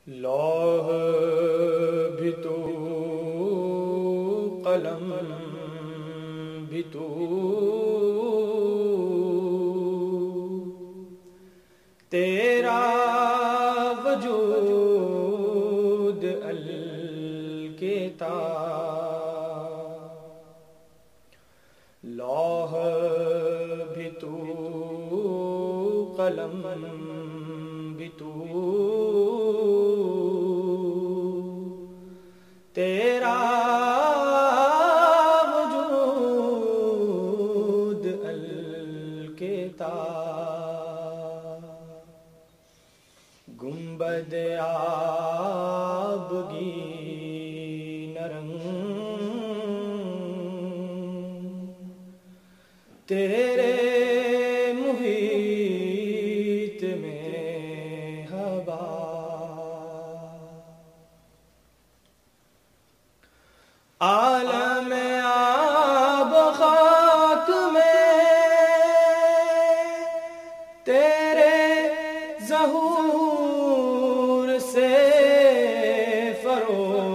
لوح بھی تو، قلم بھی تو، تیرا وجود الکتاب۔ لوح بھی تو، قلم بھی تو، تیرا وجود الکتاب۔ گنبد آبگین رنگ تیرے محیط میں ہوا، عالم آب خاک میں تیرے ظہور سے فروغ،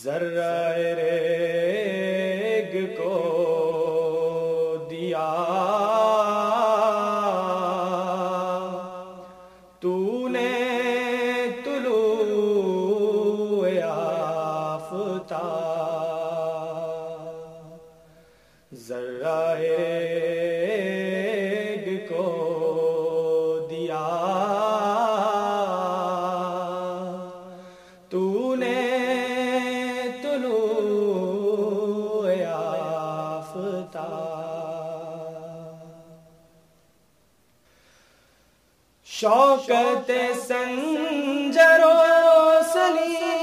ذرہ ریگ کو دیا تو نے طلوع آفتاب، ذرہ ریگ کو دیا تو نے طلوع آفتاب۔ شوکت سنجر و سلیم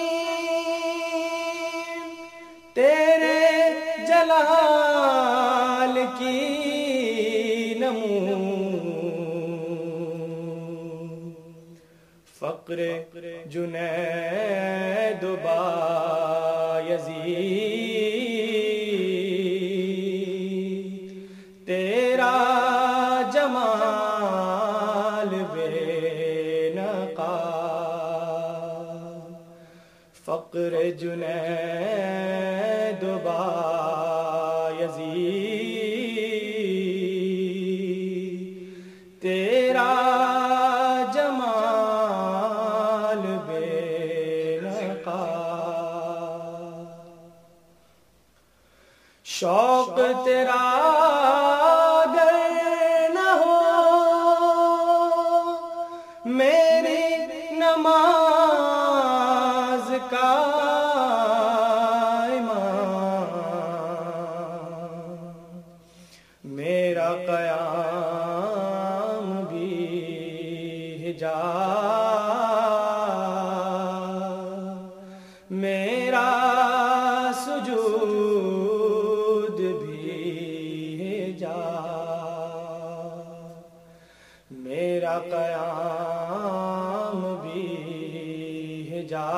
تیرے جلال کی نمون، فقر جنید بایزید تیرا جمال بے نقاب، فقر جنید بایزید تیرا جمال بے نقاب۔ شوق تیرا اگر نہ ہو میری نماز کا امام، میرا قیام بھی حجاب، میرا سجود بھی حجاب، میرا قیام بھی حجاب،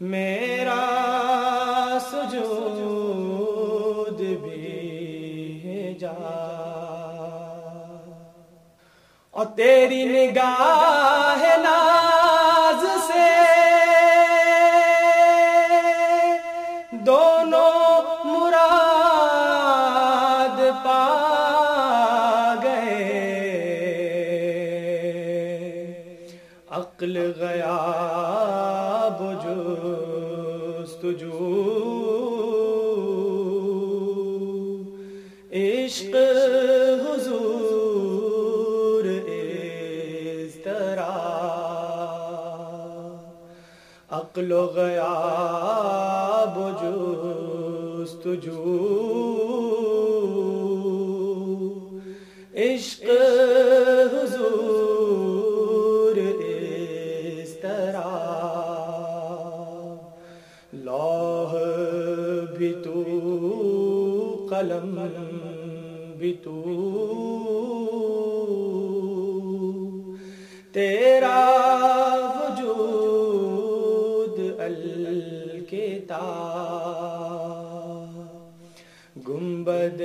میرا سجود بھی حجاب۔ اور تیری نگاہ ناز سے دونوں مراد پا گئے، عقل غیاب و جستجو، عشق حضور اضطراب، عقل و غیاب و جستجو، عشق حضور اضطراب۔ لوح بھی تو، قلم بھی تو، تیرا وجود الکتاب۔ گنبد